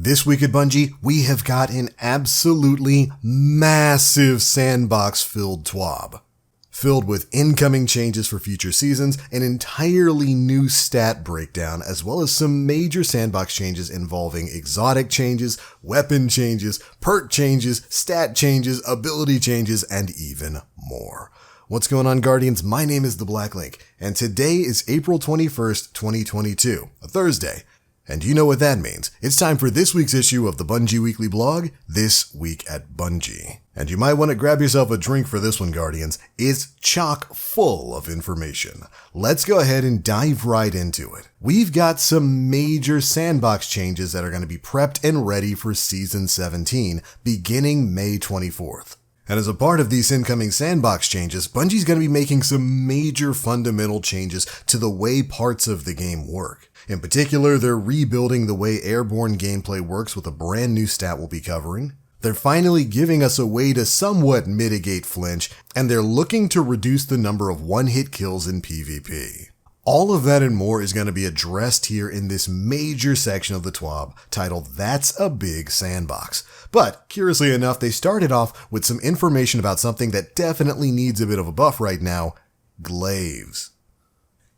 This week at Bungie, we have got an absolutely massive sandbox-filled TWAB. Filled with incoming changes for future seasons, an entirely new stat breakdown, as well as some major sandbox changes involving exotic changes, weapon changes, perk changes, stat changes, ability changes, and even more. What's going on, Guardians? My name is The Black Link, and today is April 21st, 2022, a Thursday. And you know what that means. It's time for this week's issue of the Bungie Weekly Blog, This Week at Bungie. And you might want to grab yourself a drink for this one, Guardians. It's chock full of information. Let's go ahead and dive right into it. We've got some major sandbox changes that are going to be prepped and ready for Season 17, beginning May 24th. And as a part of these incoming sandbox changes, Bungie's going to be making some major fundamental changes to the way parts of the game work. In particular, they're rebuilding the way Airborne gameplay works with a brand new stat we'll be covering. They're finally giving us a way to somewhat mitigate flinch, and they're looking to reduce the number of one-hit kills in PvP. All of that and more is going to be addressed here in this major section of the TWAB titled That's a Big Sandbox. But, curiously enough, they started off with some information about something that definitely needs a bit of a buff right now: glaives.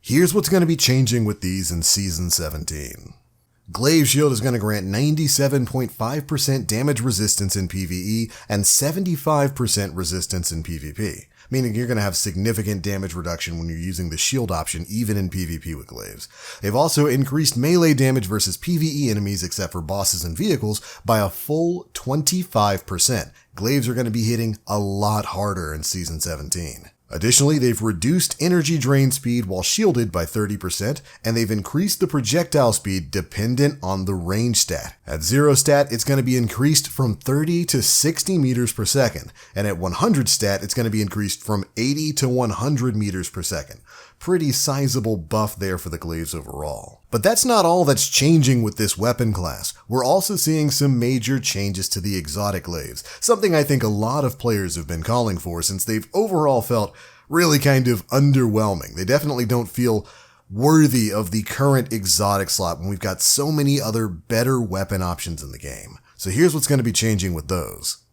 Here's what's going to be changing with these in Season 17. Glaive Shield is going to grant 97.5% damage resistance in PvE and 75% resistance in PvP, meaning you're going to have significant damage reduction when you're using the shield option even in PvP with glaives. They've also increased melee damage versus PvE enemies except for bosses and vehicles by a full 25%. Glaives are going to be hitting a lot harder in Season 17. Additionally, they've reduced energy drain speed while shielded by 30%, and they've increased the projectile speed dependent on the range stat. At 0 stat, it's going to be increased from 30 to 60 meters per second, and at 100 stat, it's going to be increased from 80 to 100 meters per second. Pretty sizable buff there for the glaives overall. But that's not all that's changing with this weapon class. We're also seeing some major changes to the exotic glaives, something I think a lot of players have been calling for since they've overall felt really kind of underwhelming. They definitely don't feel worthy of the current exotic slot when we've got so many other better weapon options in the game. So here's what's going to be changing with those.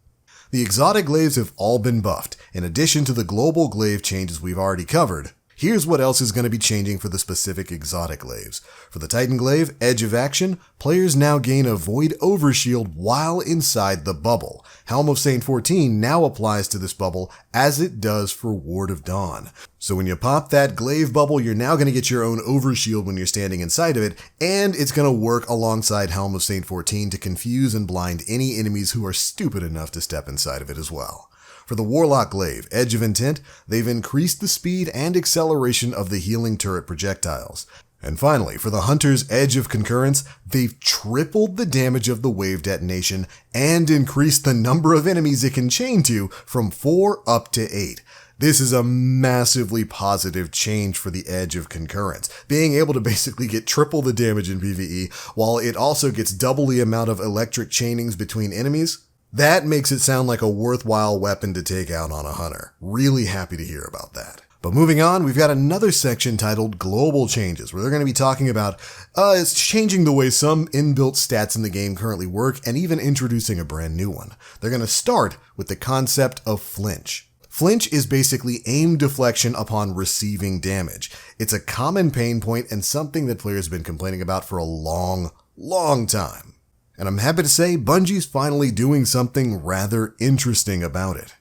The exotic glaives have all been buffed, in addition to the global glaive changes we've already covered. Here's what else is going to be changing for the specific exotic glaives. For the Titan Glaive, Edge of Action, players now gain a Void Overshield while inside the bubble. Helm of Saint 14 now applies to this bubble as it does for Ward of Dawn. So when you pop that glaive bubble, you're now going to get your own overshield when you're standing inside of it, and it's going to work alongside Helm of Saint 14 to confuse and blind any enemies who are stupid enough to step inside of it as well. For the Warlock Glaive, Edge of Intent, they've increased the speed and acceleration of the healing turret projectiles. And finally, for the Hunter's Edge of Concurrence, they've tripled the damage of the wave detonation and increased the number of enemies it can chain to from 4 up to 8. This is a massively positive change for the Edge of Concurrence, being able to basically get triple the damage in PvE, while it also gets double the amount of electric chainings between enemies. That makes it sound like a worthwhile weapon to take out on a hunter. Really happy to hear about that. But moving on, we've got another section titled Global Changes, where they're going to be talking about it's changing the way some inbuilt stats in the game currently work and even introducing a brand new one. They're going to start with the concept of flinch. Flinch is basically aim deflection upon receiving damage. It's a common pain point and something that players have been complaining about for a long time. And I'm happy to say Bungie's finally doing something rather interesting about it.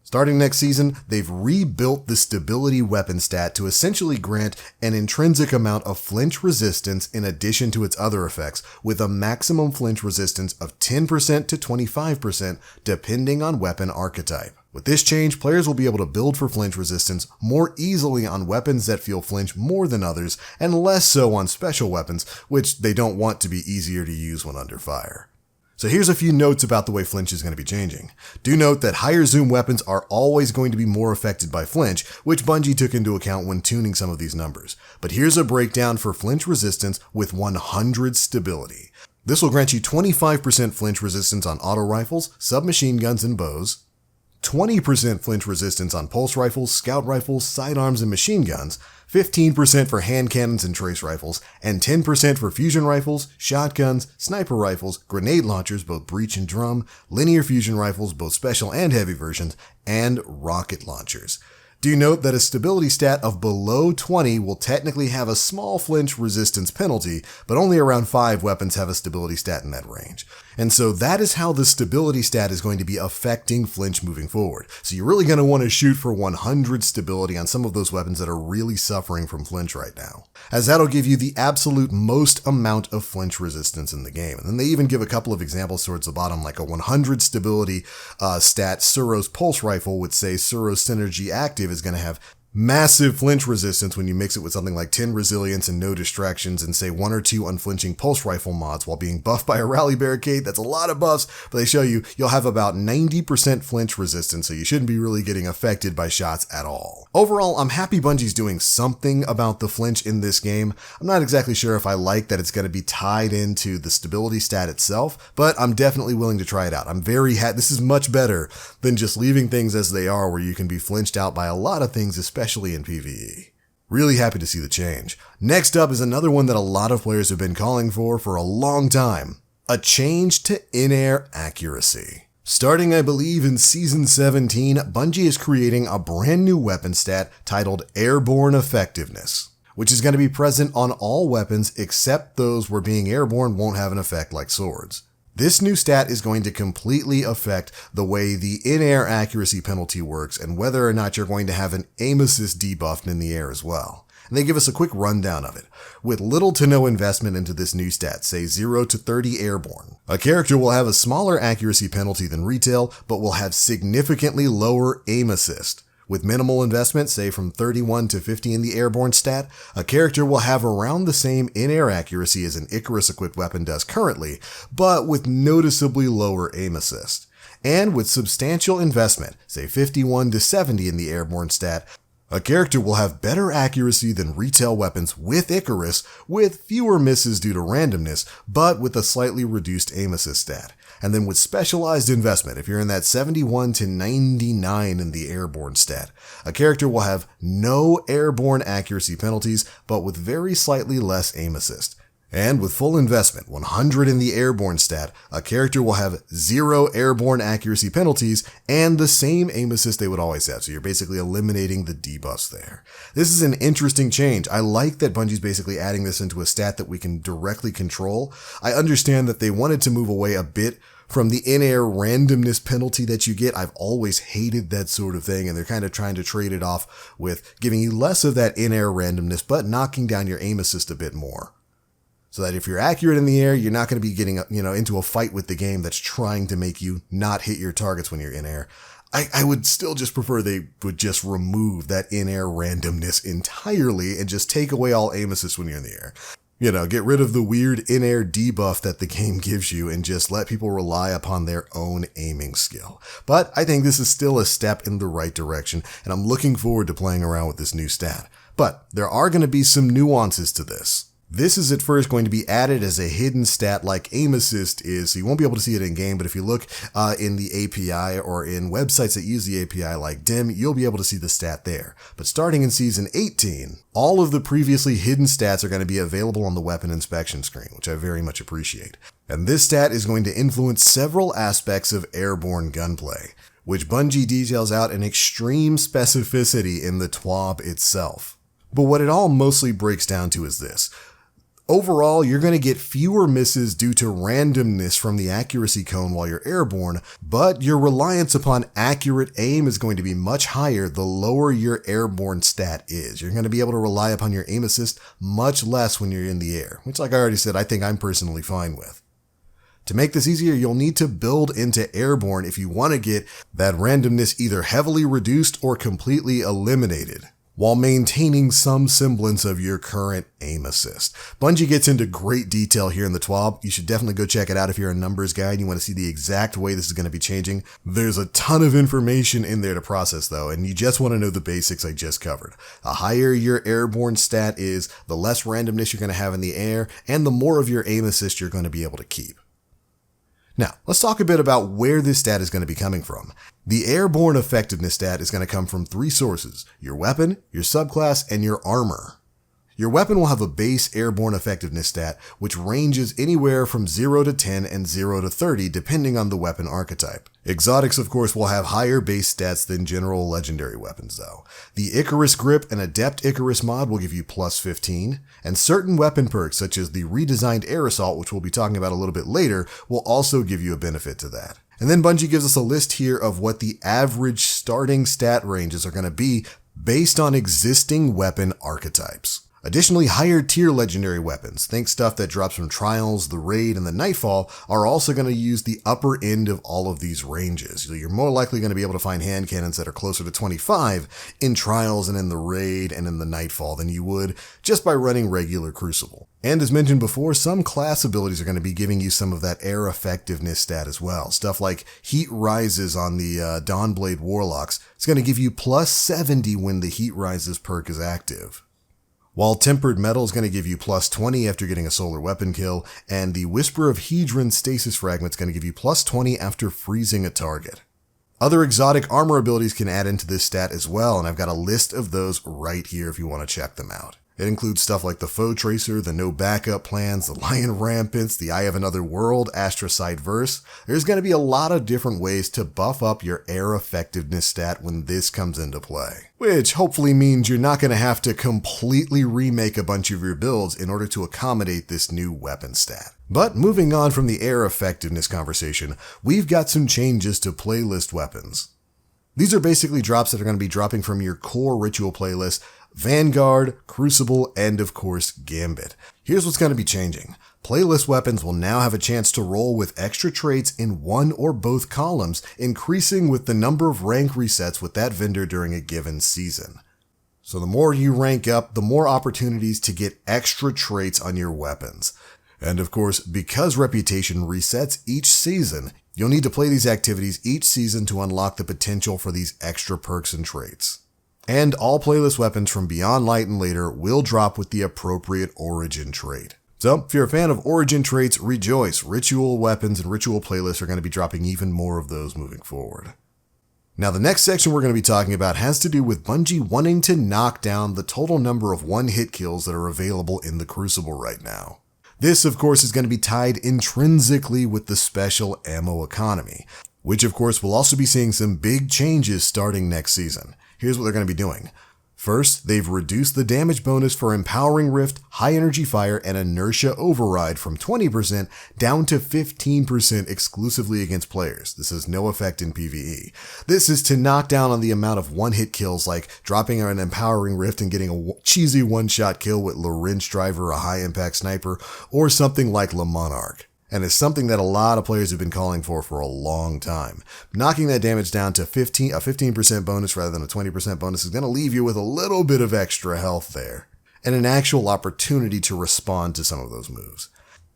Starting next season, they've rebuilt the stability weapon stat to essentially grant an intrinsic amount of flinch resistance in addition to its other effects, with a maximum flinch resistance of 10% to 25% depending on weapon archetype. With this change, players will be able to build for flinch resistance more easily on weapons that feel flinch more than others, and less so on special weapons, which they don't want to be easier to use when under fire. So here's a few notes about the way flinch is going to be changing. Do note that higher zoom weapons are always going to be more affected by flinch, which Bungie took into account when tuning some of these numbers. But here's a breakdown for flinch resistance with 100 stability. This will grant you 25% flinch resistance on auto rifles, submachine guns, and bows, 20% flinch resistance on pulse rifles, scout rifles, sidearms, and machine guns, 15% for hand cannons and trace rifles, and 10% for fusion rifles, shotguns, sniper rifles, grenade launchers, both breach and drum, linear fusion rifles, both special and heavy versions, and rocket launchers. Do note that a stability stat of below 20 will technically have a small flinch resistance penalty, but only around 5 weapons have a stability stat in that range. And so that is how the stability stat is going to be affecting flinch moving forward. So you're really going to want to shoot for 100 stability on some of those weapons that are really suffering from flinch right now, as that'll give you the absolute most amount of flinch resistance in the game. And then they even give a couple of examples towards the bottom, like a 100 stability stat Suro's pulse rifle would say Suro's Synergy Active is going to have massive flinch resistance when you mix it with something like 10 resilience and no distractions and say 1 or 2 unflinching pulse rifle mods while being buffed by a rally barricade. That's a lot of buffs, but they show you'll have about 90% flinch resistance, so you shouldn't be really getting affected by shots at all. Overall, I'm happy Bungie's doing something about the flinch in this game. I'm not exactly sure if I like that it's going to be tied into the stability stat itself, but I'm definitely willing to try it out. I'm very happy. This is much better than just leaving things as they are, where you can be flinched out by a lot of things, especially in PvE. Really happy to see the change. Next up is another one that a lot of players have been calling for a long time. A change to in-air accuracy. Starting, I believe, in Season 17, Bungie is creating a brand new weapon stat titled Airborne Effectiveness, which is going to be present on all weapons except those where being airborne won't have an effect like swords. This new stat is going to completely affect the way the in-air accuracy penalty works and whether or not you're going to have an aim assist debuffed in the air as well. And they give us a quick rundown of it. With little to no investment into this new stat, say 0 to 30 airborne, a character will have a smaller accuracy penalty than retail, but will have significantly lower aim assist. With minimal investment, say from 31 to 50 in the airborne stat, a character will have around the same in-air accuracy as an Icarus-equipped weapon does currently, but with noticeably lower aim assist. And with substantial investment, say 51 to 70 in the airborne stat, a character will have better accuracy than retail weapons with Icarus, with fewer misses due to randomness, but with a slightly reduced aim assist stat. And then with specialized investment, if you're in that 71 to 99 in the airborne stat, a character will have no airborne accuracy penalties, but with very slightly less aim assist. And with full investment, 100 in the airborne stat, a character will have 0 airborne accuracy penalties and the same aim assist they would always have. So you're basically eliminating the debuffs there. This is an interesting change. I like that Bungie's basically adding this into a stat that we can directly control. I understand that they wanted to move away a bit from the in-air randomness penalty that you get. I've always hated that sort of thing, and they're kind of trying to trade it off with giving you less of that in-air randomness, but knocking down your aim assist a bit more. So that if you're accurate in the air, you're not going to be getting, into a fight with the game that's trying to make you not hit your targets when you're in air. I would still just prefer they would just remove that in-air randomness entirely and just take away all aim assist when you're in the air. Get rid of the weird in-air debuff that the game gives you and just let people rely upon their own aiming skill. But I think this is still a step in the right direction, and I'm looking forward to playing around with this new stat. But there are going to be some nuances to this. This is at first going to be added as a hidden stat like aim assist is, so you won't be able to see it in game, but if you look in the API or in websites that use the API like DIM, you'll be able to see the stat there. But starting in Season 18, all of the previously hidden stats are going to be available on the weapon inspection screen, which I very much appreciate. And this stat is going to influence several aspects of airborne gunplay, which Bungie details out in extreme specificity in the TWAB itself. But what it all mostly breaks down to is this. Overall, you're going to get fewer misses due to randomness from the accuracy cone while you're airborne, but your reliance upon accurate aim is going to be much higher the lower your airborne stat is. You're going to be able to rely upon your aim assist much less when you're in the air, which, like I already said, I think I'm personally fine with. To make this easier, you'll need to build into Airborne if you want to get that randomness either heavily reduced or completely eliminated, while maintaining some semblance of your current aim assist. Bungie gets into great detail here in the TWAB. You should definitely go check it out if you're a numbers guy and you want to see the exact way this is going to be changing. There's a ton of information in there to process though, and you just want to know the basics I just covered. The higher your airborne stat is, the less randomness you're going to have in the air, and the more of your aim assist you're going to be able to keep. Now, let's talk a bit about where this stat is going to be coming from. The Airborne effectiveness stat is going to come from 3 sources: your weapon, your subclass, and your armor. Your weapon will have a base Airborne effectiveness stat, which ranges anywhere from 0 to 10 and 0 to 30 depending on the weapon archetype. Exotics, of course, will have higher base stats than general legendary weapons, though. The Icarus Grip and Adept Icarus mod will give you plus 15, and certain weapon perks, such as the redesigned Aerosol, which we'll be talking about a little bit later, will also give you a benefit to that. And then Bungie gives us a list here of what the average starting stat ranges are going to be based on existing weapon archetypes. Additionally, higher tier legendary weapons, think stuff that drops from Trials, the Raid, and the Nightfall, are also going to use the upper end of all of these ranges. So you're more likely going to be able to find hand cannons that are closer to 25 in Trials and in the Raid and in the Nightfall than you would just by running regular Crucible. And as mentioned before, some class abilities are going to be giving you some of that air effectiveness stat as well. Stuff like Heat Rises on the Dawnblade Warlocks is going to give you plus 70 when the Heat Rises perk is active. While Tempered Metal is going to give you plus 20 after getting a solar weapon kill, and the Whisper of Hedron Stasis Fragment is going to give you plus 20 after freezing a target. Other exotic armor abilities can add into this stat as well, and I've got a list of those right here if you want to check them out. It includes stuff like the Foe Tracer, the No Backup Plans, the Lion Rampants, the Eye of Another World, Astrocyte Verse. There's going to be a lot of different ways to buff up your air effectiveness stat when this comes into play. Which hopefully means you're not going to have to completely remake a bunch of your builds in order to accommodate this new weapon stat. But moving on from the air effectiveness conversation, we've got some changes to playlist weapons. These are basically drops that are going to be dropping from your core ritual playlist: Vanguard, Crucible, and of course, Gambit. Here's what's going to be changing. Playlist weapons will now have a chance to roll with extra traits in one or both columns, increasing with the number of rank resets with that vendor during a given season. So the more you rank up, the more opportunities to get extra traits on your weapons. And of course, because reputation resets each season, you'll need to play these activities each season to unlock the potential for these extra perks and traits. And all playlist weapons from Beyond Light and later will drop with the appropriate origin trait. So, if you're a fan of origin traits, rejoice. Ritual weapons and ritual playlists are going to be dropping even more of those moving forward. Now, the next section we're going to be talking about has to do with Bungie wanting to knock down the total number of one-hit kills that are available in the Crucible right now. This, of course, is going to be tied intrinsically with the special ammo economy, which, of course, will also be seeing some big changes starting next season. Here's what they're going to be doing. First, they've reduced the damage bonus for Empowering Rift, High Energy Fire, and Inertia Override from 20% down to 15% exclusively against players. This has no effect in PvE. This is to knock down on the amount of one-hit kills, like dropping an Empowering Rift and getting a cheesy one-shot kill with La Wrench Driver, a high-impact sniper, or something like La Monarch. And it's something that a lot of players have been calling for a long time. Knocking that damage down to a 15% bonus rather than a 20% bonus is going to leave you with a little bit of extra health there, and an actual opportunity to respond to some of those moves.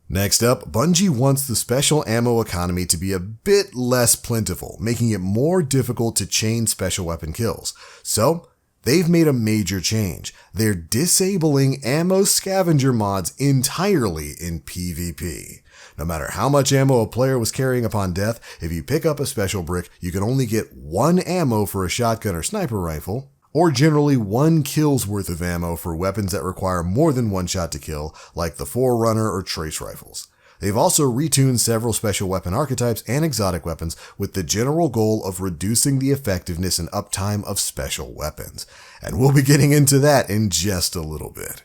Next up, Bungie wants the special ammo economy to be a bit less plentiful, making it more difficult to chain special weapon kills. So, they've made a major change. They're disabling ammo scavenger mods entirely in PvP. No matter how much ammo a player was carrying upon death, if you pick up a special brick, you can only get 1 ammo for a shotgun or sniper rifle, or generally 1 kill's worth of ammo for weapons that require more than 1 shot to kill, like the Forerunner or Trace rifles. They've also retuned several special weapon archetypes and exotic weapons with the general goal of reducing the effectiveness and uptime of special weapons. And we'll be getting into that in just a little bit.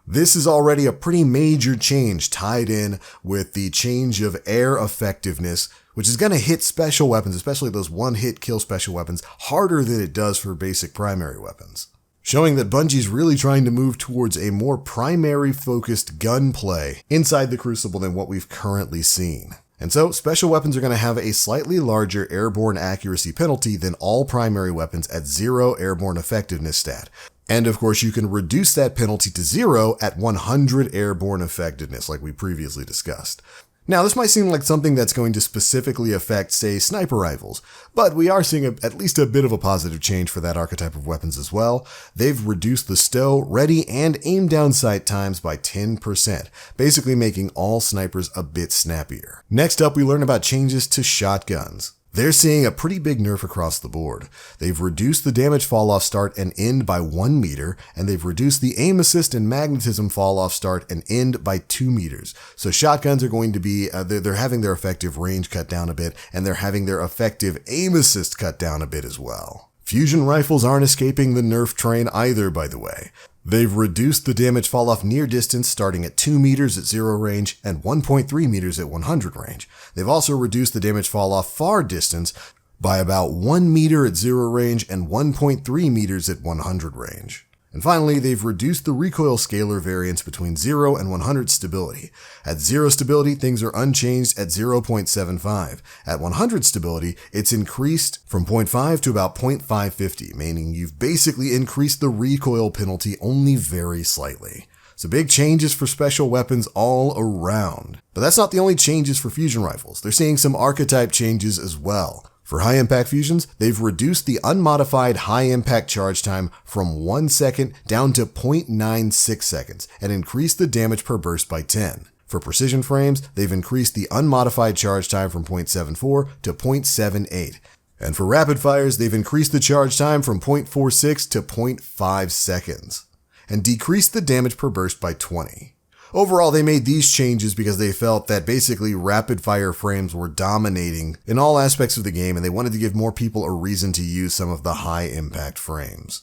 This is already a pretty major change tied in with the change of air effectiveness, which is going to hit special weapons, especially those one-hit kill special weapons, harder than it does for basic primary weapons. Showing that Bungie's really trying to move towards a more primary-focused gunplay inside the Crucible than what we've currently seen. And so, special weapons are going to have a slightly larger airborne accuracy penalty than all primary weapons at 0 airborne effectiveness stat. And of course, you can reduce that penalty to 0 at 100 airborne effectiveness, like we previously discussed. Now, this might seem like something that's going to specifically affect, say, sniper rifles, but we are seeing at least a bit of a positive change for that archetype of weapons as well. They've reduced the stow, ready, and aim down sight times by 10%, basically making all snipers a bit snappier. Next up, we learn about changes to shotguns. They're seeing a pretty big nerf across the board. They've reduced the damage fall off start and end by 1 meter, and they've reduced the aim assist and magnetism fall off start and end by 2 meters. So shotguns are going to be, they're having their effective range cut down a bit, and they're having their effective aim assist cut down a bit as well. Fusion rifles aren't escaping the nerf train either, by the way. They've reduced the damage fall off near distance starting at 2 meters at 0 range and 1.3 meters at 100 range. They've also reduced the damage fall off far distance by about 1 meter at 0 range and 1.3 meters at 100 range. And finally, they've reduced the recoil scalar variance between 0 and 100 stability. At 0 stability, things are unchanged at 0.75. At 100 stability, it's increased from 0.5 to about 0.550, meaning you've basically increased the recoil penalty only very slightly. So big changes for special weapons all around. But that's not the only changes for fusion rifles. They're seeing some archetype changes as well. For high-impact fusions, they've reduced the unmodified high-impact charge time from 1 second down to 0.96 seconds and increased the damage per burst by 10. For precision frames, they've increased the unmodified charge time from 0.74 to 0.78. And for rapid fires, they've increased the charge time from 0.46 to 0.5 seconds and decreased the damage per burst by 20. Overall, they made these changes because they felt that basically rapid-fire frames were dominating in all aspects of the game, and they wanted to give more people a reason to use some of the high-impact frames.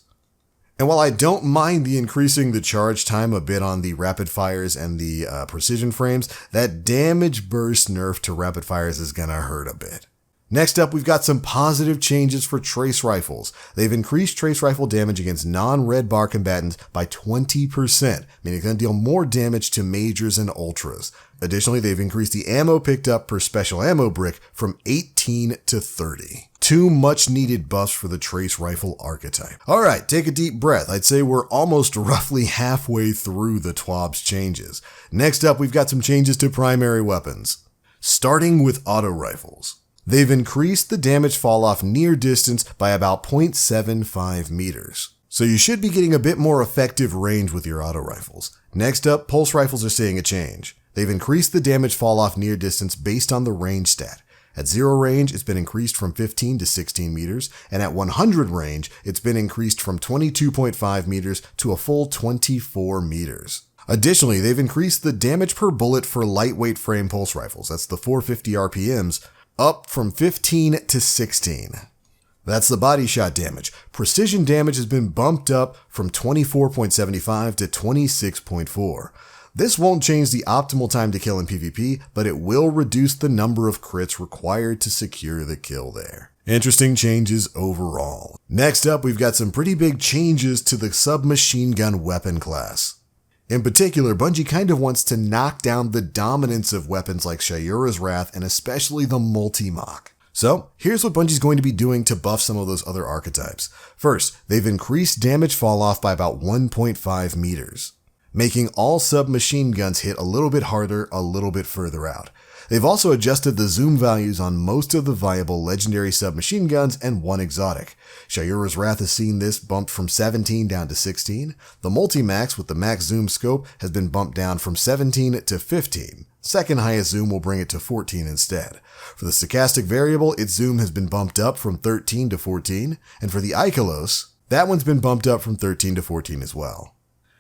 And while I don't mind the increasing the charge time a bit on the rapid-fires and the precision frames, that damage burst nerf to rapid-fires is gonna hurt a bit. Next up, we've got some positive changes for trace rifles. They've increased trace rifle damage against non-red bar combatants by 20%, meaning it's going to deal more damage to majors and ultras. Additionally, they've increased the ammo picked up per special ammo brick from 18 to 30. 2 much needed buffs for the trace rifle archetype. Alright, take a deep breath. I'd say we're almost roughly halfway through the TWAB's changes. Next up, we've got some changes to primary weapons. Starting with auto rifles. They've increased the damage fall off near distance by about 0.75 meters. So you should be getting a bit more effective range with your auto rifles. Next up, pulse rifles are seeing a change. They've increased the damage fall off near distance based on the range stat. At 0 range, it's been increased from 15 to 16 meters, and at 100 range, it's been increased from 22.5 meters to a full 24 meters. Additionally, they've increased the damage per bullet for lightweight frame pulse rifles, that's the 450 RPMs, up from 15 to 16. That's the body shot damage. Precision damage has been bumped up from 24.75 to 26.4. This won't change the optimal time to kill in PvP, but it will reduce the number of crits required to secure the kill there. Interesting changes overall. Next up, we've got some pretty big changes to the submachine gun weapon class. In particular, Bungie kind of wants to knock down the dominance of weapons like Shayura's Wrath and especially the multi-mach. So, here's what Bungie's going to be doing to buff some of those other archetypes. First, they've increased damage fall off by about 1.5 meters, making all submachine guns hit a little bit harder, a little bit further out. They've also adjusted the zoom values on most of the viable legendary submachine guns and one exotic. Shayura's Wrath has seen this bumped from 17 down to 16. The Multi-Max with the max zoom scope has been bumped down from 17 to 15. Second highest zoom will bring it to 14 instead. For the stochastic variable, its zoom has been bumped up from 13 to 14. And for the Ikelos, that one's been bumped up from 13 to 14 as well.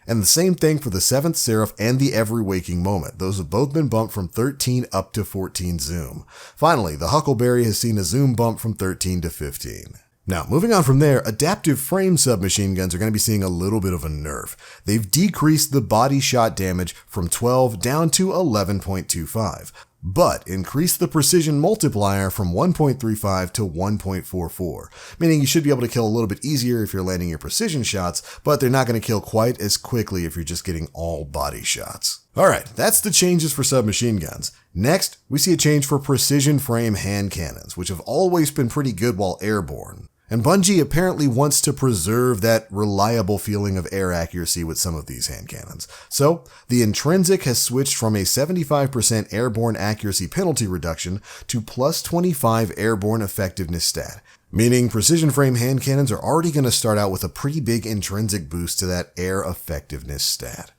And the same thing for the 7th Seraph and the Every Waking Moment. Those have both been bumped from 13 up to 14 zoom. Finally, the Huckleberry has seen a zoom bump from 13 to 15. Now, moving on from there, adaptive frame submachine guns are going to be seeing a little bit of a nerf. They've decreased the body shot damage from 12 down to 11.25. But increase the precision multiplier from 1.35 to 1.44, meaning you should be able to kill a little bit easier if you're landing your precision shots, but they're not going to kill quite as quickly if you're just getting all body shots. Alright, that's the changes for submachine guns. Next, we see a change for precision frame hand cannons, which have always been pretty good while airborne. And Bungie apparently wants to preserve that reliable feeling of air accuracy with some of these hand cannons. So, the intrinsic has switched from a 75% airborne accuracy penalty reduction to plus 25 airborne effectiveness stat, meaning precision frame hand cannons are already going to start out with a pretty big intrinsic boost to that air effectiveness stat.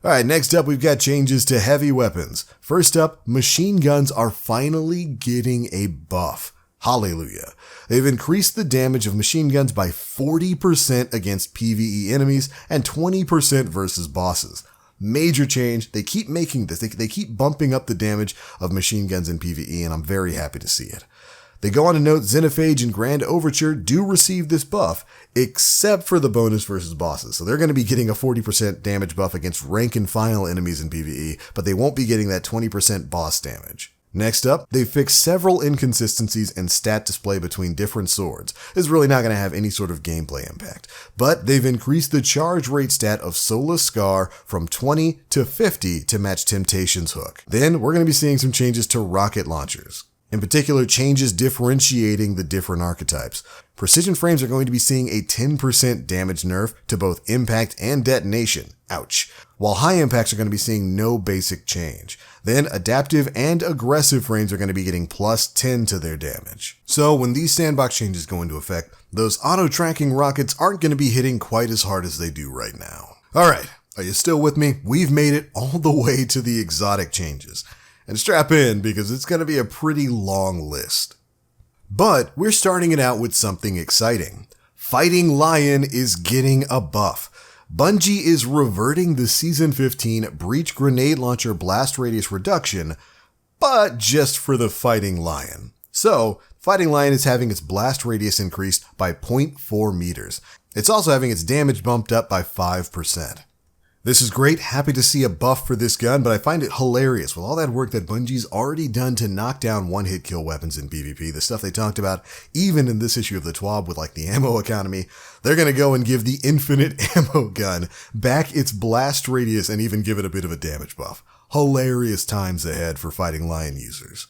Alright, next up we've got changes to heavy weapons. First up, machine guns are finally getting a buff. Hallelujah. They've increased the damage of machine guns by 40% against PvE enemies and 20% versus bosses. Major change. They keep making this. They keep bumping up the damage of machine guns in PvE, and I'm very happy to see it. They go on to note Xenophage and Grand Overture do receive this buff, except for the bonus versus bosses. So they're going to be getting a 40% damage buff against rank and file enemies in PvE, but they won't be getting that 20% boss damage. Next up, they fixed several inconsistencies in stat display between different swords. This is really not going to have any sort of gameplay impact, but they've increased the charge rate stat of Solace Scar from 20 to 50 to match Temptation's hook. Then we're going to be seeing some changes to rocket launchers. In particular, changes differentiating the different archetypes. Precision frames are going to be seeing a 10% damage nerf to both impact and detonation. Ouch. While high impacts are going to be seeing no basic change. Then adaptive and aggressive frames are going to be getting plus 10 to their damage. So when these sandbox changes go into effect, those auto-tracking rockets aren't going to be hitting quite as hard as they do right now. Alright, are you still with me? We've made it all the way to the exotic changes. And strap in, because it's going to be a pretty long list. But we're starting it out with something exciting. Fighting Lion is getting a buff. Bungie is reverting the Season 15 Breach Grenade Launcher Blast Radius reduction, but just for the Fighting Lion. So, Fighting Lion is having its blast radius increased by 0.4 meters. It's also having its damage bumped up by 5%. This is great, happy to see a buff for this gun, but I find it hilarious with all that work that Bungie's already done to knock down one-hit kill weapons in PvP, the stuff they talked about even in this issue of the TWAB with like the ammo economy. They're going to go and give the infinite ammo gun back its blast radius and even give it a bit of a damage buff. Hilarious times ahead for Fighting Lion users.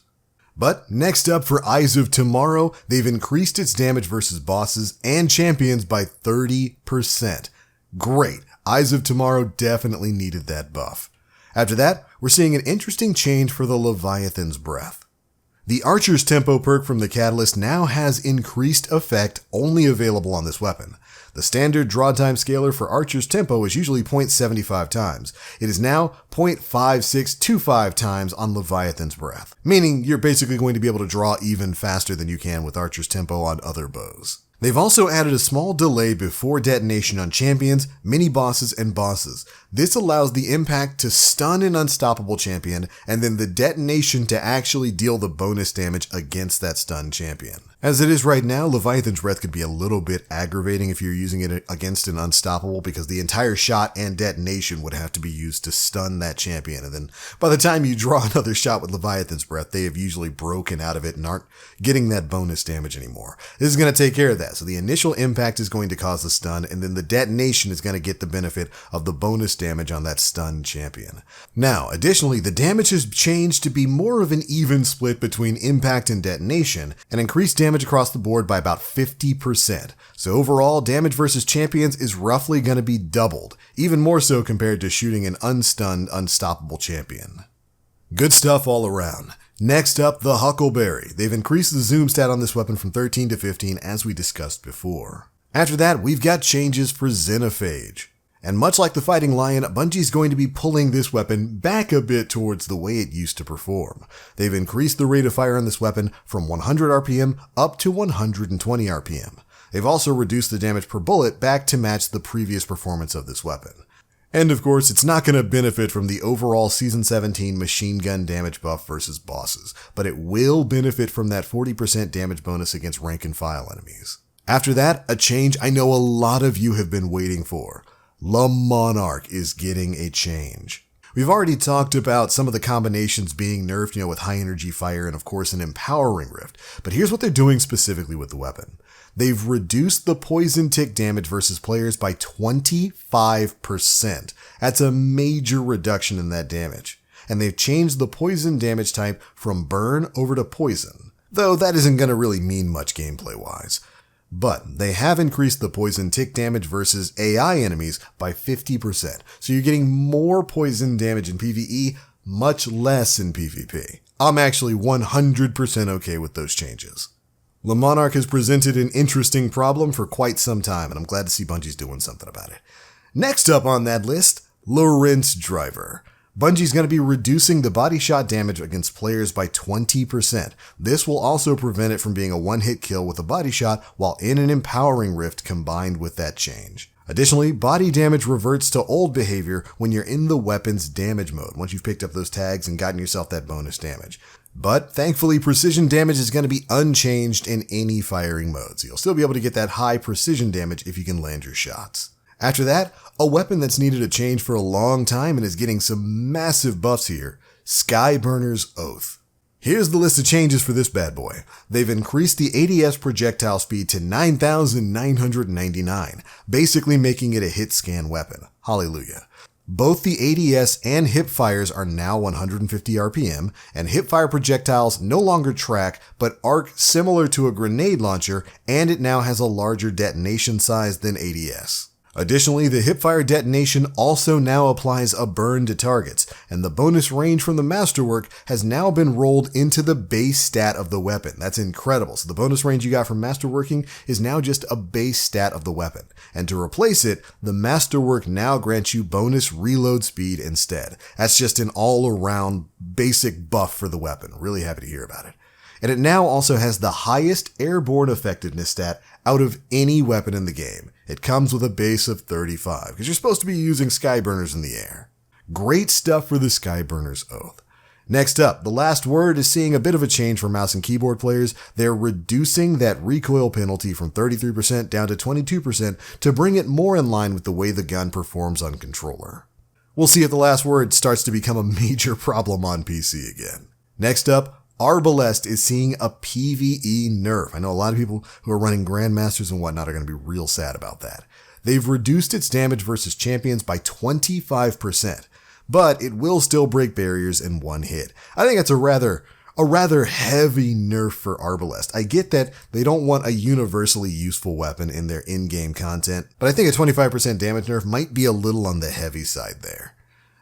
But next up for Eyes of Tomorrow, they've increased its damage versus bosses and champions by 30%. Great. Eyes of Tomorrow definitely needed that buff. After that, we're seeing an interesting change for the Leviathan's Breath. The Archer's Tempo perk from the Catalyst now has increased effect only available on this weapon. The standard draw time scaler for Archer's Tempo is usually 0.75 times. It is now 0.5625 times on Leviathan's Breath, meaning you're basically going to be able to draw even faster than you can with Archer's Tempo on other bows. They've also added a small delay before detonation on champions, mini-bosses, and bosses. This allows the impact to stun an unstoppable champion, and then the detonation to actually deal the bonus damage against that stunned champion. As it is right now, Leviathan's Breath could be a little bit aggravating if you're using it against an unstoppable, because the entire shot and detonation would have to be used to stun that champion, and then by the time you draw another shot with Leviathan's Breath, they have usually broken out of it and aren't getting that bonus damage anymore. This is going to take care of that, so the initial impact is going to cause the stun, and then the detonation is going to get the benefit of the bonus damage on that stunned champion. Now, additionally, the damage has changed to be more of an even split between impact and detonation, and increased damage across the board by about 50%. So overall, damage versus champions is roughly going to be doubled, even more so compared to shooting an unstunned, unstoppable champion. Good stuff all around. Next up, the Huckleberry. They've increased the zoom stat on this weapon from 13 to 15 as we discussed before. After that, we've got changes for Xenophage. And much like the Fighting Lion, Bungie's going to be pulling this weapon back a bit towards the way it used to perform. They've increased the rate of fire on this weapon from 100 RPM up to 120 RPM. They've also reduced the damage per bullet back to match the previous performance of this weapon. And of course, it's not going to benefit from the overall Season 17 machine gun damage buff versus bosses, but it will benefit from that 40% damage bonus against rank and file enemies. After that, a change I know a lot of you have been waiting for. Le Monarch is getting a change. We've already talked about some of the combinations being nerfed, with high energy fire and of course an empowering rift, but here's what they're doing specifically with the weapon. They've reduced the poison tick damage versus players by 25%. That's a major reduction in that damage. And they've changed the poison damage type from burn over to poison, though that isn't going to really mean much gameplay wise. But they have increased the poison tick damage versus AI enemies by 50%. So you're getting more poison damage in PvE, much less in PvP. I'm actually 100% okay with those changes. Le Monarch has presented an interesting problem for quite some time, and I'm glad to see Bungie's doing something about it. Next up on that list, Lorentz Driver. Bungie's going to be reducing the body shot damage against players by 20%. This will also prevent it from being a one-hit kill with a body shot while in an empowering rift combined with that change. Additionally, body damage reverts to old behavior when you're in the weapon's damage mode, once you've picked up those tags and gotten yourself that bonus damage. But thankfully, precision damage is going to be unchanged in any firing mode, so you'll still be able to get that high precision damage if you can land your shots. After that, a weapon that's needed a change for a long time and is getting some massive buffs here, Skyburner's Oath. Here's the list of changes for this bad boy. They've increased the ADS projectile speed to 9,999, basically making it a hit scan weapon. Hallelujah. Both the ADS and hip fires are now 150 RPM, and hipfire projectiles no longer track, but arc similar to a grenade launcher, and it now has a larger detonation size than ADS. Additionally, the hipfire detonation also now applies a burn to targets, and the bonus range from the masterwork has now been rolled into the base stat of the weapon. That's incredible. So the bonus range you got from masterworking is now just a base stat of the weapon. And to replace it, the masterwork now grants you bonus reload speed instead. That's just an all-around basic buff for the weapon. Really happy to hear about it. And it now also has the highest airborne effectiveness stat out of any weapon in the game. It comes with a base of 35, because you're supposed to be using Skyburners in the air. Great stuff for the Skyburner's Oath. Next up, the last word is seeing a bit of a change for mouse and keyboard players. They're reducing that recoil penalty from 33% down to 22% to bring it more in line with the way the gun performs on controller. We'll see if the last word starts to become a major problem on PC again. Next up, Arbalest is seeing a PvE nerf. I know a lot of people who are running Grandmasters and whatnot are going to be real sad about that. They've reduced its damage versus champions by 25%, but it will still break barriers in one hit. I think that's a rather heavy nerf for Arbalest. I get that they don't want a universally useful weapon in their in-game content, but I think a 25% damage nerf might be a little on the heavy side there.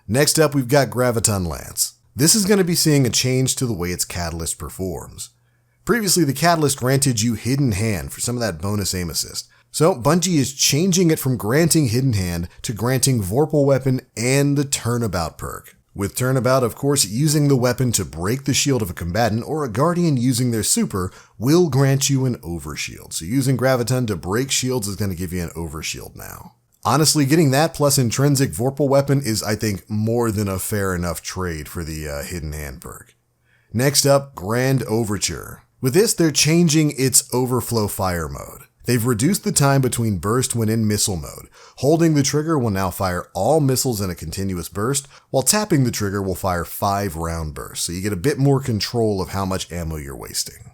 Next up, we've got Graviton Lance. This is going to be seeing a change to the way its catalyst performs. Previously, the catalyst granted you Hidden Hand for some of that bonus aim assist. So Bungie is changing it from granting Hidden Hand to granting Vorpal Weapon and the Turnabout perk. With Turnabout, of course, using the weapon to break the shield of a combatant or a guardian using their super will grant you an overshield. So using Graviton to break shields is going to give you an overshield now. Honestly, getting that plus intrinsic Vorpal Weapon is, I think, more than a fair enough trade for the Hidden Hand perk. Next up, Grand Overture. With this, they're changing its overflow fire mode. They've reduced the time between burst when in missile mode. Holding the trigger will now fire all missiles in a continuous burst, while tapping the trigger will fire 5-round bursts, so you get a bit more control of how much ammo you're wasting.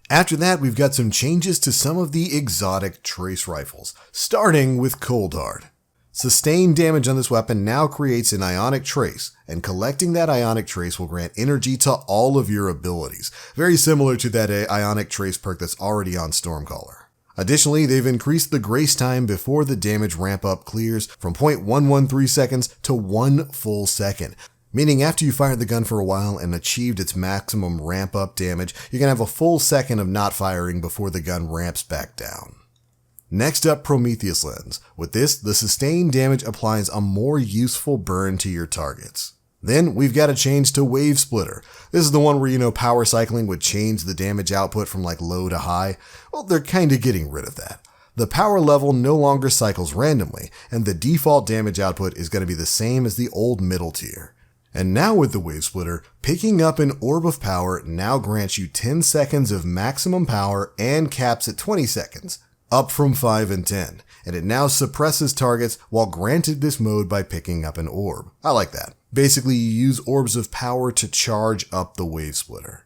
After that, we've got some changes to some of the exotic trace rifles, starting with Cold Hard. Sustained damage on this weapon now creates an ionic trace, and collecting that ionic trace will grant energy to all of your abilities, very similar to that ionic trace perk that's already on Stormcaller. Additionally, they've increased the grace time before the damage ramp up clears from 0.113 seconds to 1 full second. Meaning after you fired the gun for a while and achieved its maximum ramp up damage, you're going to have a full second of not firing before the gun ramps back down. Next up, Prometheus Lens. With this, the sustained damage applies a more useful burn to your targets. Then we've got a change to Wave Splitter. This is the one where, power cycling would change the damage output from low to high. Well, they're kind of getting rid of that. The power level no longer cycles randomly, and the default damage output is going to be the same as the old middle tier. And now with the Wave Splitter, picking up an Orb of Power now grants you 10 seconds of maximum power and caps at 20 seconds, up from 5 and 10, and it now suppresses targets while granted this mode by picking up an orb. I like that. Basically, you use Orbs of Power to charge up the Wave Splitter.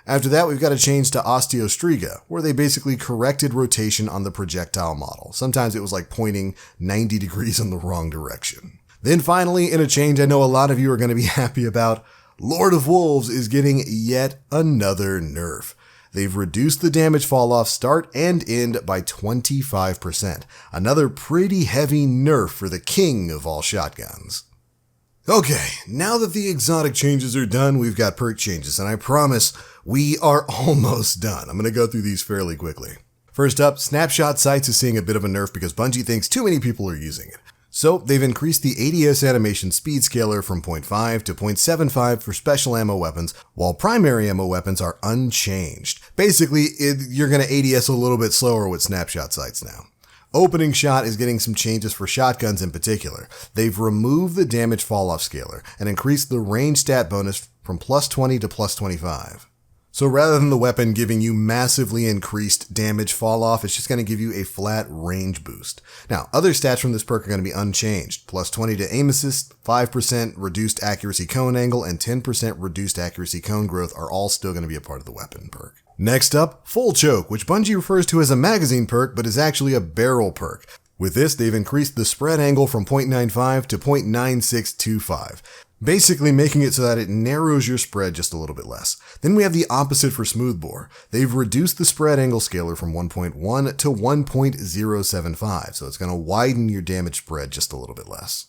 After that, we've got a change to Osteostriga, where they basically corrected rotation on the projectile model. Sometimes it was pointing 90 degrees in the wrong direction. Then finally, in a change I know a lot of you are going to be happy about, Lord of Wolves is getting yet another nerf. they've reduced the damage fall-off start and end by 25%. Another pretty heavy nerf for the king of all shotguns. Okay, now that the exotic changes are done, we've got perk changes, and I promise we are almost done. I'm going to go through these fairly quickly. First up, Snapshot Sights is seeing a bit of a nerf because Bungie thinks too many people are using it. So they've increased the ADS animation speed scaler from 0.5 to 0.75 for special ammo weapons, while primary ammo weapons are unchanged. Basically, you're going to ADS a little bit slower with Snapshot Sights now. Opening shot is getting some changes for shotguns in particular. They've removed the damage fall-off scaler and increased the range stat bonus from plus 20 to plus 25. So rather than the weapon giving you massively increased damage fall-off, it's just going to give you a flat range boost. Now, other stats from this perk are going to be unchanged. Plus 20 to aim assist, 5% reduced accuracy cone angle, and 10% reduced accuracy cone growth are all still going to be a part of the weapon perk. Next up, Full Choke, which Bungie refers to as a magazine perk, but is actually a barrel perk. With this, they've increased the spread angle from 0.95 to 0.9625. Basically making it so that it narrows your spread just a little bit less. Then we have the opposite for Smoothbore. They've reduced the spread angle scaler from 1.1 to 1.075, so it's going to widen your damage spread just a little bit less.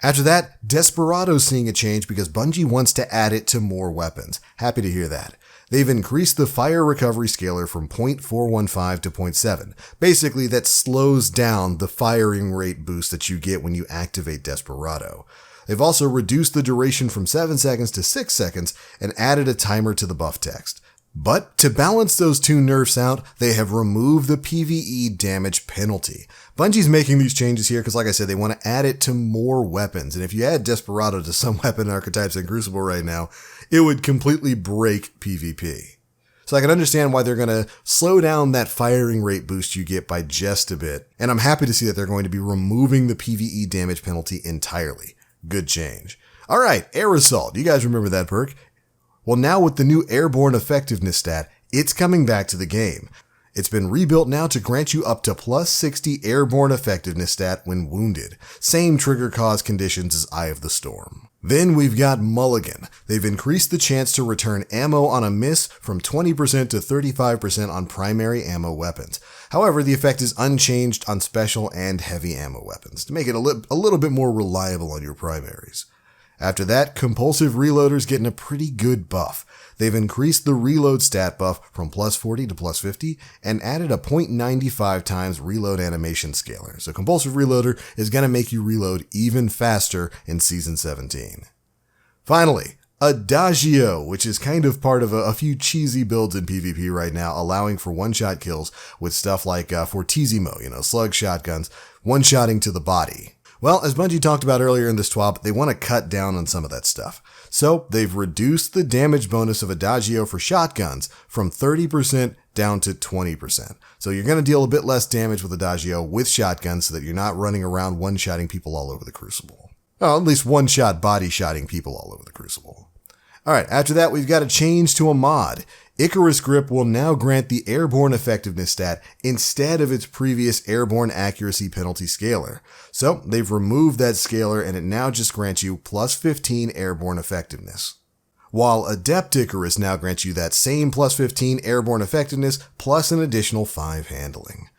After that, Desperado's seeing a change because Bungie wants to add it to more weapons. Happy to hear that. They've increased the fire recovery scaler from 0.415 to 0.7. Basically, that slows down the firing rate boost that you get when you activate Desperado. They've also reduced the duration from 7 seconds to 6 seconds and added a timer to the buff text. But to balance those two nerfs out, they have removed the Pve Damage Penalty. Bungie's making these changes here because, like I said, they want to add it to more weapons. And if you add Desperado to some weapon archetypes in Crucible right now, it would completely break PvP. So I can understand why they're going to slow down that firing rate boost you get by just a bit. And I'm happy to see that they're going to be removing the Pve Damage Penalty entirely. Good change. All right, Aerosol. Do you guys remember that perk? Well, now with the new Airborne effectiveness stat, it's coming back to the game. It's been rebuilt now to grant you up to plus 60 Airborne effectiveness stat when wounded. Same trigger cause conditions as Eye of the Storm. Then we've got Mulligan. They've increased the chance to return ammo on a miss from 20% to 35% on primary ammo weapons. However, the effect is unchanged on special and heavy ammo weapons to make it a little bit more reliable on your primaries. After that, Compulsive Reloader's getting a pretty good buff. They've increased the reload stat buff from plus 40 to plus 50 and added a 0.95 times reload animation scaler. So Compulsive Reloader is going to make you reload even faster in Season 17. Finally, Adagio, which is kind of part of a few cheesy builds in PvP right now, allowing for one-shot kills with stuff like Fortissimo, slug shotguns, one-shotting to the body. Well, as Bungie talked about earlier in this TWAB, they want to cut down on some of that stuff. So they've reduced the damage bonus of Adagio for shotguns from 30% down to 20%. So you're going to deal a bit less damage with Adagio with shotguns so that you're not running around one-shotting people all over the Crucible. Well, at least one-shot body-shotting people all over the Crucible. Alright, after that we've got a change to a mod. Icarus Grip will now grant the Airborne effectiveness stat instead of its previous Airborne accuracy penalty scaler. So they've removed that scaler and it now just grants you plus 15 Airborne effectiveness. While Adept Icarus now grants you that same plus 15 Airborne effectiveness plus an additional 5 handling.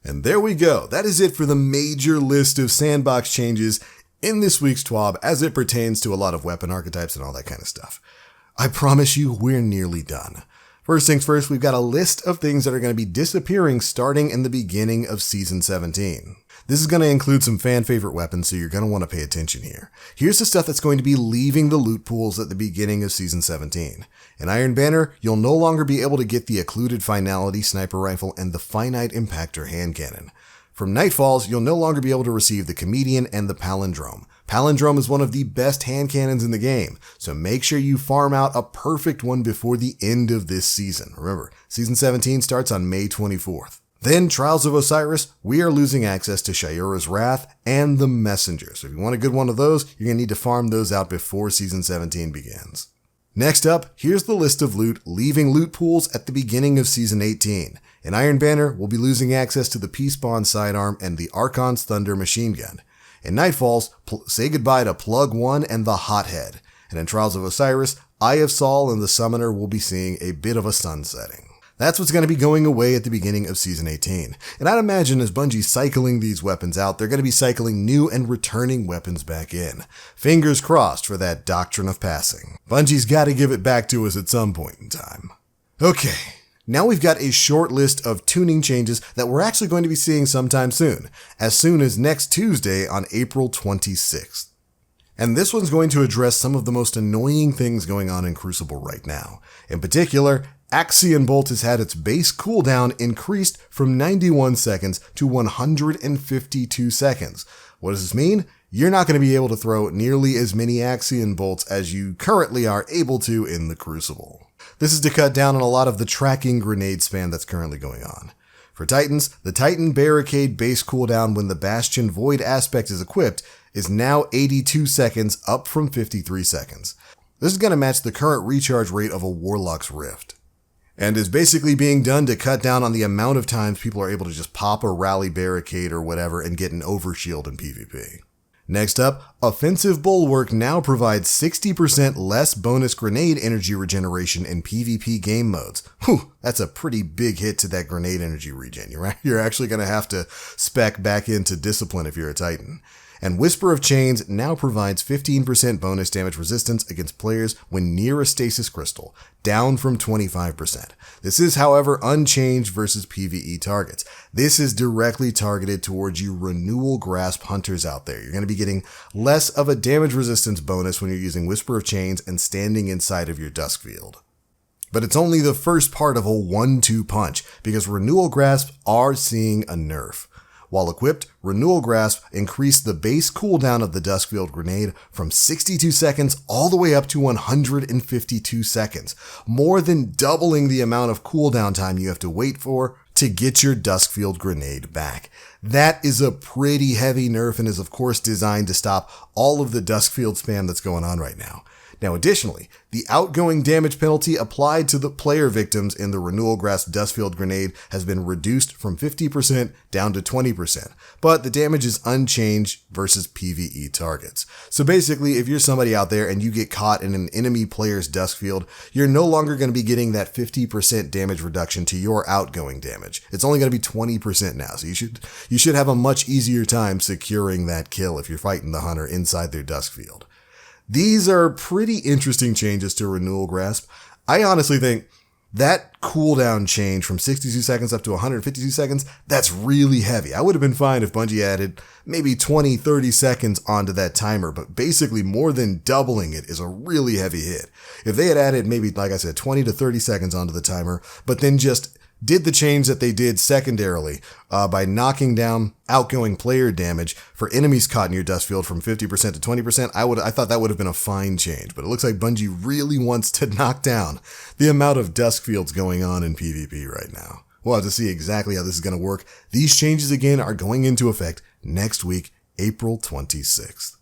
And there we go. That is it for the major list of Sandbox changes in this week's TWAB as it pertains to a lot of weapon archetypes and all that kind of stuff. I promise you we're nearly done. First things first, we've got a list of things that are going to be disappearing starting in the beginning of Season 17. This is going to include some fan favorite weapons, so you're going to want to pay attention here. Here's the stuff that's going to be leaving the loot pools at the beginning of Season 17. In Iron Banner, you'll no longer be able to get the Occluded Finality Sniper Rifle and the Finite Impactor Hand Cannon. From Nightfalls, you'll no longer be able to receive the Comedian and the Palindrome. Palindrome is one of the best hand cannons in the game, so make sure you farm out a perfect one before the end of this season. Remember, Season 17 starts on May 24th. Then, Trials of Osiris, we are losing access to Shayura's Wrath and the Messenger. So if you want a good one of those, you're going to need to farm those out before Season 17 begins. Next up, here's the list of loot leaving loot pools at the beginning of Season 18. In Iron Banner, we'll be losing access to the Peacepawn Sidearm and the Archon's Thunder Machine Gun. In Nightfalls, say goodbye to Plug 1 and the Hothead. And in Trials of Osiris, Eye of Sol and the Summoner will be seeing a bit of a sunsetting. That's what's going to be going away at the beginning of Season 18. And I'd imagine as Bungie's cycling these weapons out, they're going to be cycling new and returning weapons back in. Fingers crossed for that doctrine of passing. Bungie's got to give it back to us at some point in time. Okay, now we've got a short list of tuning changes that we're actually going to be seeing sometime soon as next Tuesday on April 26th. And this one's going to address some of the most annoying things going on in Crucible right now. In particular, Axion Bolt has had its base cooldown increased from 91 seconds to 152 seconds. What does this mean? You're not going to be able to throw nearly as many Axion Bolts as you currently are able to in the Crucible. This is to cut down on a lot of the tracking grenade spam that's currently going on. For Titans, the Titan Barricade base cooldown when the Bastion Void aspect is equipped is now 82 seconds, up from 53 seconds. This is going to match the current recharge rate of a Warlock's Rift, and is basically being done to cut down on the amount of times people are able to just pop a rally barricade or whatever and get an overshield in PvP. Next up, Offensive Bulwark now provides 60% less bonus grenade energy regeneration in PvP game modes. Whew, that's a pretty big hit to that grenade energy regen. You're actually going to have to spec back into Discipline if you're a Titan. And Whisper of Chains now provides 15% bonus damage resistance against players when near a stasis crystal, down from 25%. This is, however, unchanged versus PvE targets. This is directly targeted towards you Renewal Grasp hunters out there. You're going to be getting less of a damage resistance bonus when you're using Whisper of Chains and standing inside of your Dusk Field. But it's only the first part of a 1-2 punch, because Renewal Grasps are seeing a nerf. While equipped, Renewal Grasp increased the base cooldown of the Duskfield grenade from 62 seconds all the way up to 152 seconds, more than doubling the amount of cooldown time you have to wait for to get your Duskfield grenade back. That is a pretty heavy nerf and is of course designed to stop all of the Duskfield spam that's going on right now. Now, additionally, the outgoing damage penalty applied to the player victims in the Renewal Grasp Duskfield grenade has been reduced from 50% down to 20%, but the damage is unchanged versus PvE targets. So basically, if you're somebody out there and you get caught in an enemy player's Duskfield, you're no longer going to be getting that 50% damage reduction to your outgoing damage. It's only going to be 20% now, so you should have a much easier time securing that kill if you're fighting the hunter inside their Duskfield. These are pretty interesting changes to Renewal Grasp. I honestly think that cooldown change from 62 seconds up to 152 seconds, that's really heavy. I would have been fine if Bungie added maybe 20, 30 seconds onto that timer, but basically more than doubling it is a really heavy hit. If they had added maybe, like I said, 20 to 30 seconds onto the timer, but then just did the change that they did secondarily by knocking down outgoing player damage for enemies caught in your Duskfield from 50% to 20%, I thought that would have been a fine change, but it looks like Bungie really wants to knock down the amount of Duskfields going on in PvP right now. We'll have to see exactly how this is going to work. These changes again are going into effect next week, April 26th.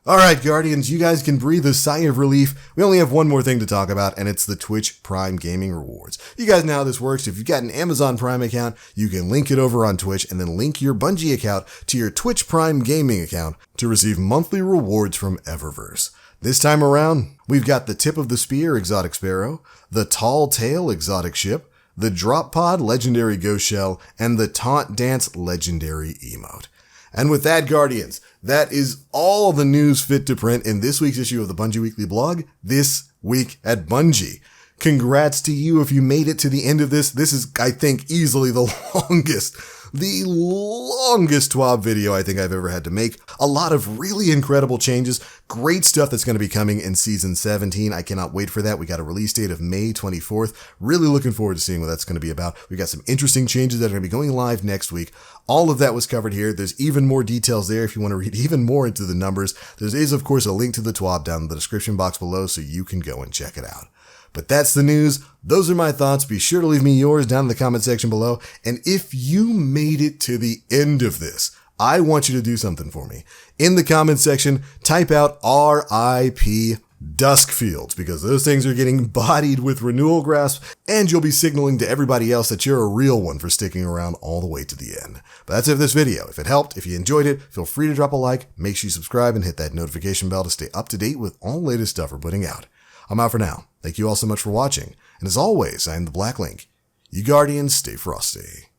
Alright, Guardians, you guys can breathe a sigh of relief. We only have one more thing to talk about, and it's the Twitch Prime Gaming Rewards. You guys know how this works. If you've got an Amazon Prime account, you can link it over on Twitch and then link your Bungie account to your Twitch Prime Gaming account to receive monthly rewards from Eververse. This time around, we've got the Tip of the Spear Exotic Sparrow, the Tall Tail Exotic Ship, the Drop Pod Legendary Ghost Shell, and the Taunt Dance Legendary Emote. And with that, Guardians, that is all the news fit to print in this week's issue of the Bungie Weekly blog, This Week at Bungie. Congrats to you if you made it to the end of this. This is, I think, easily the longest TWAB video I think I've ever had to make. A lot of really incredible changes. Great stuff that's going to be coming in Season 17. I cannot wait for that. We got a release date of May 24th. Really looking forward to seeing what that's going to be about. We got some interesting changes that are going to be going live next week. All of that was covered here. There's even more details there if you want to read even more into the numbers. There is, of course, a link to the TWAB down in the description box below so you can go and check it out. But that's the news. Those are my thoughts. Be sure to leave me yours down in the comment section below. And if you made it to the end of this, I want you to do something for me. In the comment section, type out RIP Duskfields, because those things are getting bodied with Renewal Grasp, and you'll be signaling to everybody else that you're a real one for sticking around all the way to the end. But that's it for this video. If it helped, if you enjoyed it, feel free to drop a like, make sure you subscribe, and hit that notification bell to stay up to date with all the latest stuff we're putting out. I'm out for now. Thank you all so much for watching, and as always, I am the Black Link. You Guardians, stay frosty.